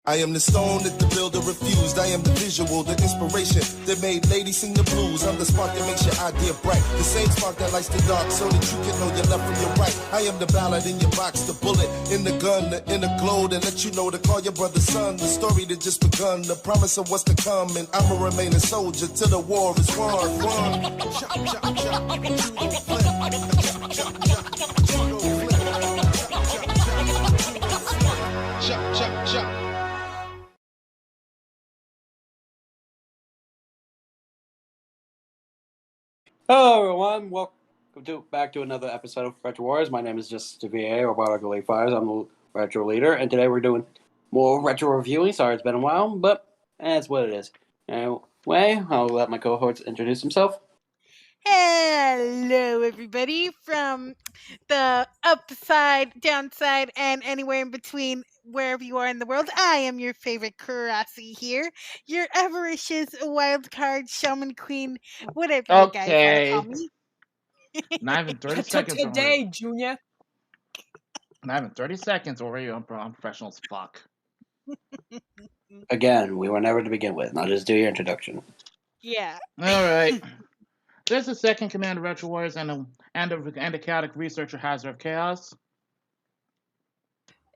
I am the stone that the builder refused. I am the visual, the inspiration that made ladies sing the blues. I'm the spark that makes your idea bright. The same spark that lights the dark so that you can know your left from your right. I am the ballad in your box, the bullet in the gun, the inner glow that let you know to call your brother son. The story that just begun, the promise of what's to come. And I'ma remain a soldier till the war is won. Chop, chop, chop, judo flip. Chop, chop, chop, judo flip. Chop, chop, chop. Hello everyone, welcome back to another episode of Retro Wars. My name is just VA, or Biological Fires. I'm the retro leader, and today we're doing more retro reviewing. Sorry it's been a while, but that's what it is. Anyway, I'll let my co-host introduce himself. Hello, everybody from the upside, downside, and anywhere in between, wherever you are in the world. I am your favorite Kurasi here, your avaricious wild card shaman queen, whatever you guys want to call me. Not even 30 seconds today, Junior. Not even 30 seconds already. I'm professional as fuck. Again, we were never to begin with. Now just do your introduction. Yeah. All right. This is Second Command of Retro Wars and a chaotic researcher Hazard of Chaos.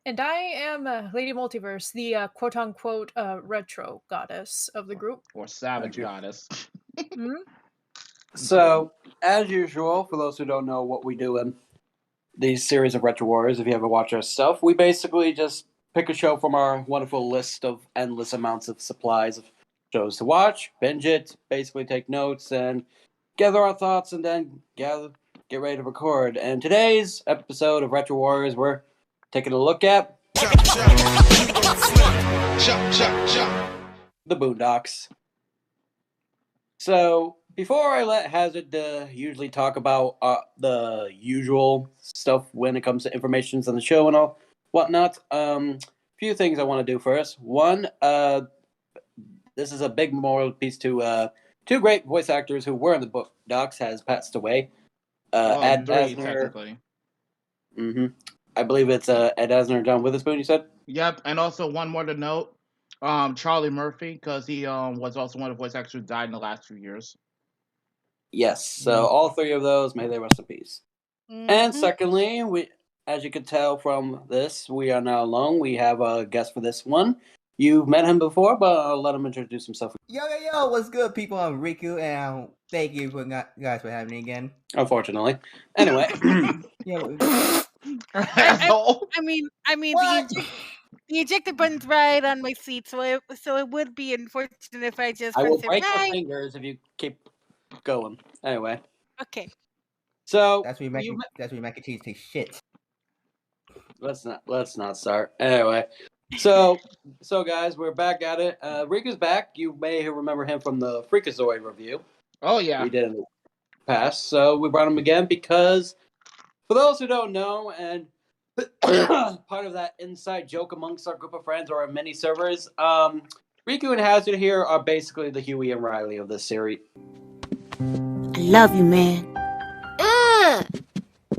And I am Lady Multiverse, the quote-unquote retro goddess of the group. Or Savage Goddess. Hmm? So, as usual, for those who don't know what we do in these series of Retro Wars, if you haven't watched our stuff, we basically just pick a show from our wonderful list of endless amounts of supplies of shows to watch, binge it, basically take notes, and gather our thoughts, and then get ready to record. And today's episode of Retro Wars, we're taking a look at the Boondocks. So, before I let Hazard usually talk about the usual stuff when it comes to informations on the show and all whatnot, few things I want to do first. One, this is a big memorial piece to two great voice actors who were in the Boondocks has passed away. Ed Three, Asner, technically. I believe it's Ed Asner and John Witherspoon, you said? Yep, and also one more to note, Charlie Murphy, because he was also one of the voice actors who died in the last few years. Yes, so all three of those, may they rest in peace. And secondly, as you can tell from this, we are not alone. We have a guest for this one. You've met him before, but I'll let him introduce himself. Yo, what's good, people? I'm Riku, and thank you for guys for having me again. Unfortunately. Anyway. I mean, the ejector button's right on my seat, so it would be unfortunate if I just I will press it break your right. fingers if you keep going. Anyway. Okay. So that's where mac and cheese tastes shit. Let's not start. Anyway. So guys, we're back at it. Riku's back. You may remember him from the Freakazoid review. Oh yeah. We did in the past. So we brought him again because for those who don't know, and part of that inside joke amongst our group of friends or our mini servers, Riku and Hazard here are basically the Huey and Riley of this series. I love you, man.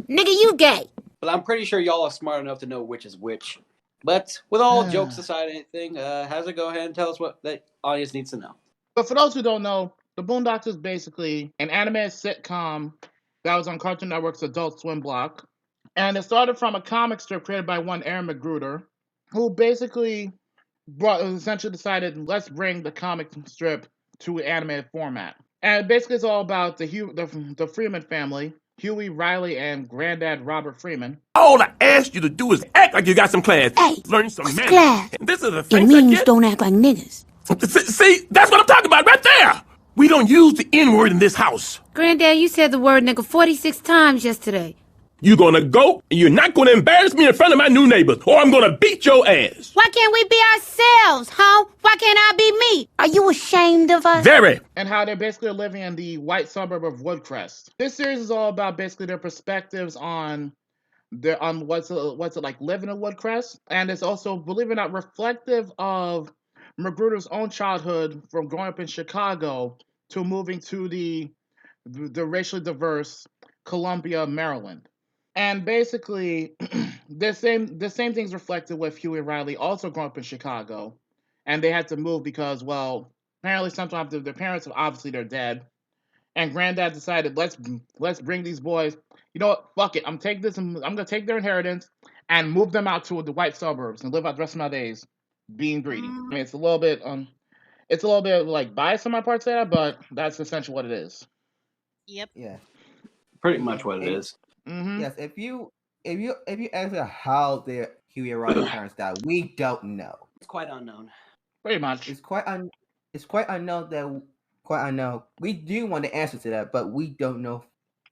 Nigga, you gay. But I'm pretty sure y'all are smart enough to know which is which. But with all jokes aside, anything, Hazard, go ahead and tell us what the audience needs to know. But for those who don't know, the Boondocks is basically an animated sitcom that was on Cartoon Network's Adult Swim block. And it started from a comic strip created by one Aaron McGruder, who basically essentially decided, let's bring the comic strip to an animated format. And basically it's all about the Freeman family, Huey, Riley, and Granddad Robert Freeman. All I asked you to do is act like you got some class. Hey, learn some what's manners. class? And this is the It things I means get. don't act like niggas. See, that's what I'm talking about right there. We don't use the N-word in this house. Granddad, you said the word nigga 46 times yesterday. You're gonna go, and you're not gonna embarrass me in front of my new neighbors, or I'm gonna beat your ass. Why can't we be ourselves, huh? Why can't I be me? Are you ashamed of us? Very. And how they're basically living in the white suburb of Woodcrest. This series is all about basically their perspectives on what's it like living in Woodcrest, and it's also, believe it or not, reflective of Magruder's own childhood from growing up in Chicago to moving to the racially diverse Columbia, Maryland. And basically, the same thing's reflected with Huey and Riley also growing up in Chicago, and they had to move because, well, apparently sometimes their parents obviously they're dead, and Granddad decided let's bring these boys. You know what? Fuck it. I'm gonna take their inheritance and move them out to the white suburbs and live out the rest of my days being greedy. I mean, it's a little bit like biased on my part to say that, but that's essentially what it is. Yep. Yeah. Pretty much what it is. Mm-hmm. Yes. If you ask how the Huey and Riley parents died, we don't know. It's quite unknown. Pretty much. It's quite unknown. We do want the answer to that, but we don't know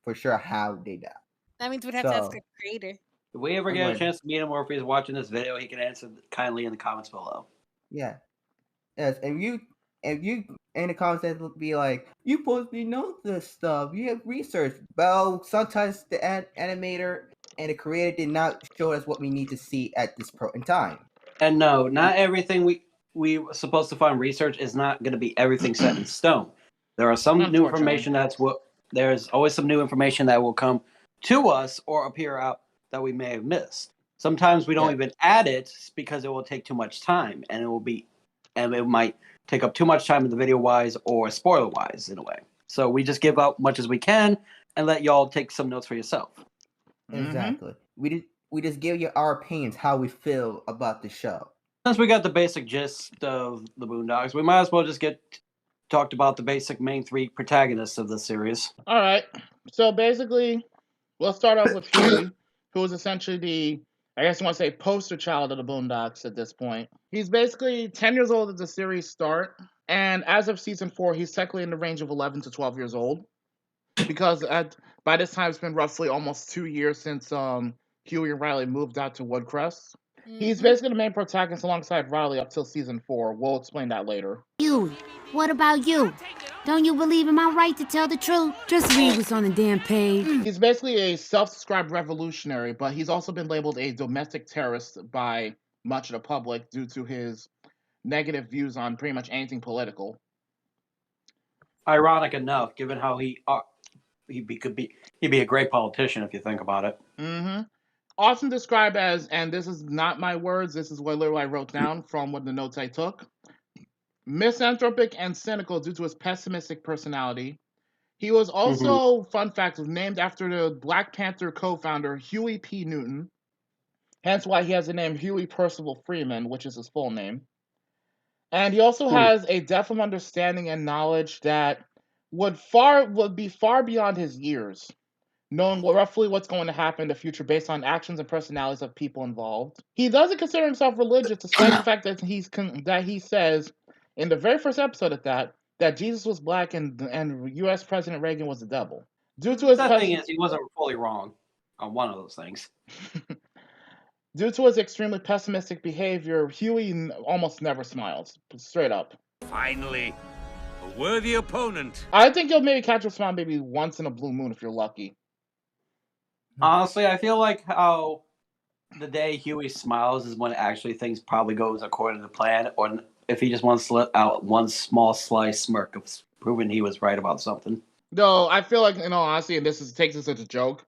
for sure how they died. That means we'd have to ask the creator. If we ever get a chance to meet him, or if he's watching this video, he can answer kindly in the comments below. Yeah. Yes. If you in the comments will be like, you supposed to know this stuff. You have research. Well, sometimes the animator and the creator did not show us what we need to see at this point in time. And no, not everything we were supposed to find research is not going to be everything set in stone. There are some new information there's always some new information that will come to us or appear out that we may have missed. Sometimes we don't even add it because it will take too much time, and it might take up too much time in the video wise or spoiler wise in a way. So we just give out much as we can and let y'all take some notes for yourself. Exactly. We just give you our opinions, how we feel about the show. Since we got the basic gist of the Boondocks, we might as well just get talked about the basic main three protagonists of the series. All right. So basically, we'll start off with Huey, who is essentially the, I guess you want to say, poster child of the Boondocks at this point. He's basically 10 years old at the series start, and as of season 4, he's technically in the range of 11 to 12 years old, because by this time it's been roughly almost 2 years since Huey and Riley moved out to Woodcrest. He's basically the main protagonist alongside Riley up till season 4. We'll explain that later. Huey, what about you? Don't you believe in my right to tell the truth? Just read what's on the damn page. He's basically a self-described revolutionary, but he's also been labeled a domestic terrorist by much of the public due to his negative views on pretty much anything political. Ironic enough, given how he'd be a great politician if you think about it. Mm-hmm. Often described as, and this is not my words, this is what literally I wrote down from what the notes I took, misanthropic and cynical due to his pessimistic personality. He was also, fun fact, was named after the Black Panther co-founder Huey P. Newton, hence why he has the name Huey Percival Freeman, which is his full name. And he also has a depth of understanding and knowledge that would be far beyond his years, knowing roughly what's going to happen in the future based on actions and personalities of people involved. He doesn't consider himself religious, despite the fact that he says in the very first episode of that Jesus was black and U.S. President Reagan was the devil. Due to his thing is, he wasn't fully wrong on one of those things. Due to his extremely pessimistic behavior, Huey almost never smiles, straight up. Finally, a worthy opponent. I think you'll maybe catch a smile maybe once in a blue moon if you're lucky. Honestly, I feel like how the day Huey smiles is when actually things probably goes according to plan, or if he just wants to let out one small sly smirk of proving he was right about something. No, I feel like, in all honesty, and takes this as a joke,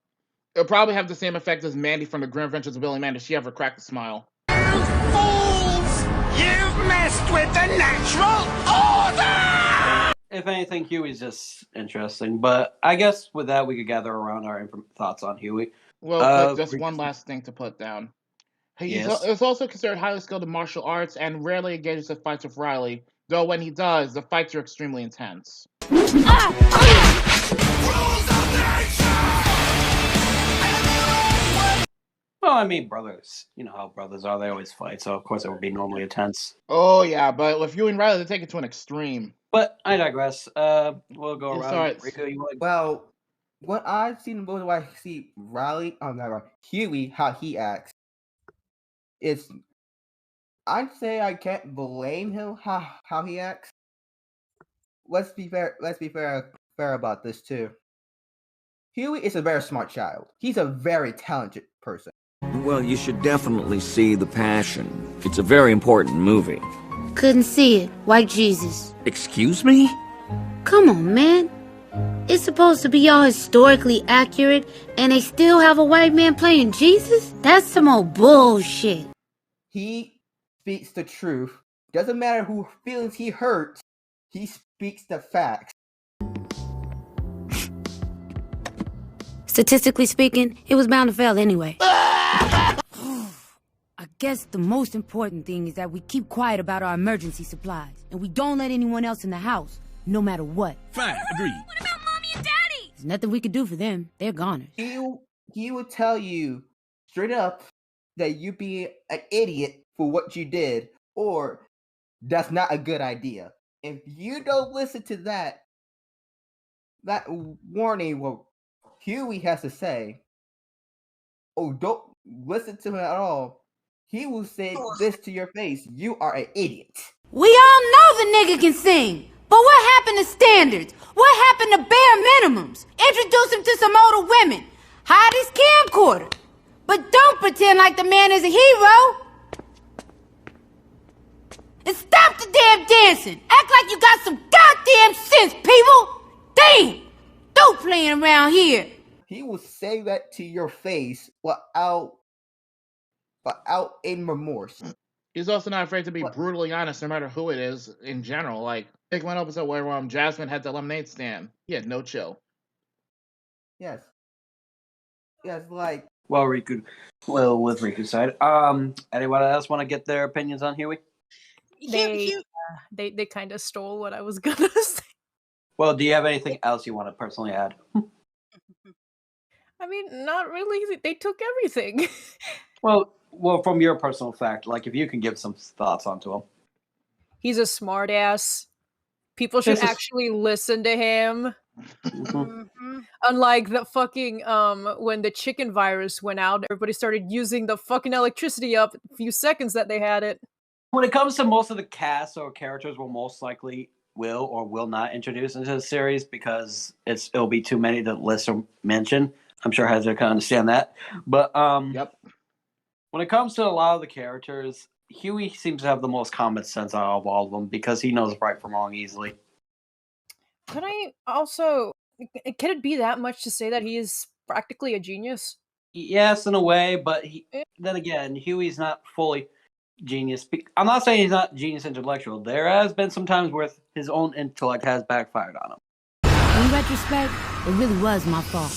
it'll probably have the same effect as Mandy from the Grim Adventures of Billy Mandy. She ever cracked a smile. Fools! You've messed with the natural order! If anything, Huey's just interesting. But I guess with that, we could gather around our thoughts on Huey. Well, just one last thing to put down. He's also considered highly skilled in martial arts and rarely engages in fights with Riley, though when he does, the fights are extremely intense. Well, I mean, brothers. You know how brothers are. They always fight, so of course it would be normally intense. Oh, yeah, but with Huey and Riley, they take it to an extreme. But I digress. We'll go around. Sorry. Rico, Well, what I've seen in both, I see Huey, how he acts. I'd say I can't blame him how he acts. Let's be fair about this too. Huey is a very smart child. He's a very talented person. Well, you should definitely see The Passion. It's a very important movie. Couldn't see it. White Jesus. Excuse me? Come on, man. It's supposed to be all historically accurate, and they still have a white man playing Jesus? That's some old bullshit. He speaks the truth. Doesn't matter who feelings he hurts, he speaks the facts. Statistically speaking, it was bound to fail anyway. I guess the most important thing is that we keep quiet about our emergency supplies, and we don't let anyone else in the house, no matter what. Fine, agreed. What about Mommy and Daddy? There's nothing we could do for them. They're goners. He will tell you straight up that you be an idiot for what you did, or that's not a good idea. If you don't listen to that warning, what Huey has to say, or don't listen to him at all, he will say this to your face: you are an idiot. We all know the nigga can sing, but what happened to standards? What happened to bare minimums? Introduce him to some older women. Hide his camcorder. But don't pretend like the man is a hero. And stop the damn dancing. Act like you got some goddamn sense, people. Damn. Don't playing around here. He will say that to your face without any remorse. He's also not afraid to be brutally honest, no matter who it is. In general, like take one episode where Jasmine had the lemonade stand. He had no chill. Yes, like. Well, with Riku's side, anyone else want to get their opinions on Huey? They kind of stole what I was gonna say. Well, do you have anything else you want to personally add? I mean, not really. They took everything. Well, from your personal fact, like if you can give some thoughts onto him. He's a smartass. People should actually listen to him. Unlike the fucking when the chicken virus went out, everybody started using the fucking electricity up a few seconds that they had it. When it comes to most of the cast or characters, will most likely will or will not introduce into the series because it'll be too many to list or mention. I'm sure Heather can understand that. But yep. When it comes to a lot of the characters, Huey seems to have the most common sense out of all of them because he knows right from wrong easily. Can it be that much to say that he is practically a genius? Yes, in a way, but then again, Huey's not fully genius. I'm not saying he's not genius intellectual. There has been some times where his own intellect has backfired on him. In retrospect, it really was my fault.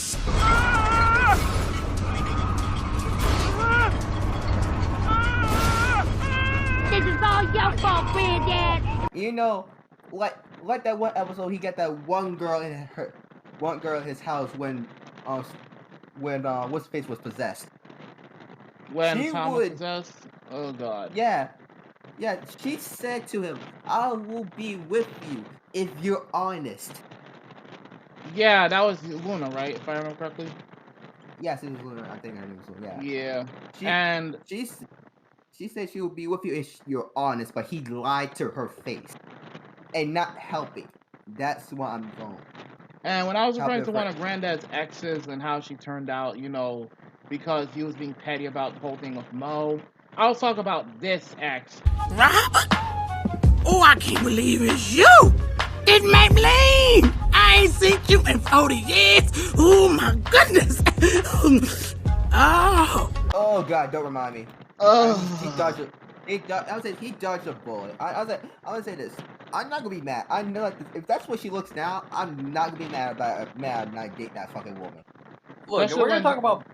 This is all your fault, Granddad. You know, like that one episode, he got that one girl in his house when what's face was possessed. When Tom was possessed? Oh god. Yeah. She said to him, "I will be with you if you're honest." Yeah, that was Luna, right? If I remember correctly. Yes, it was Luna. I think her name was Luna. Yeah. She said she will be with you if you're honest, but he lied to her face. And not helping. That's what I'm going. And when I was referring to one of Granddad's exes and how she turned out, because he was being petty about the whole thing with Mo, I'll talk about this ex. Robert? Oh, I can't believe it's you! It's Maybelline! I ain't seen you in 40 years! Oh my goodness! Oh god, don't remind me. He dodged a bullet. I would say this. I'm not gonna be mad. I know if that's what she looks now, I'm not gonna be mad not dating that fucking woman. Look, we're gonna talk about.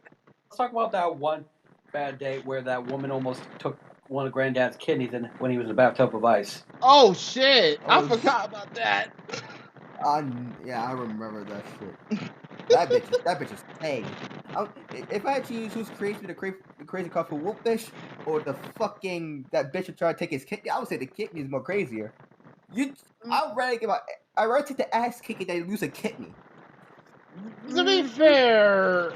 Let's talk about that one bad date where that woman almost took one of Granddad's kidneys when he was in a bathtub of ice. Oh shit! I forgot about that. Yeah, I remember that shit. That bitch is paid. If I had to choose who's crazy, the crazy cop for Wolffish or the fucking that bitch who tried to take his kidney, I would say the kidney is more crazier. I'd rather take the ass kicking than lose a kidney. To be fair,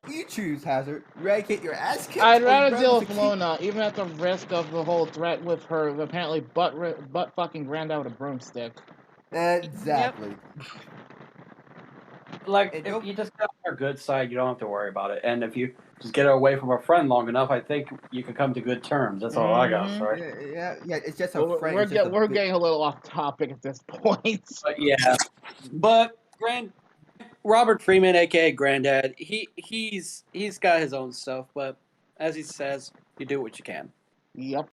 you choose, Hazard. Eradicate your ass kicked. I'd rather deal with Luna, even at the risk of the whole threat with her apparently butt fucking Granddad with a broomstick. Exactly. Like, And if don't you just get on our good side, you don't have to worry about it. And if you just get away from a friend long enough, I think you can come to good terms. That's all I got to Mhm. say. yeah. It's just a Well, friend. we're It's just a we're good. getting a little off topic at this point. But yeah, but Robert Freeman, aka Granddad, he's got his own stuff. But as he says, you do what you can. Yep.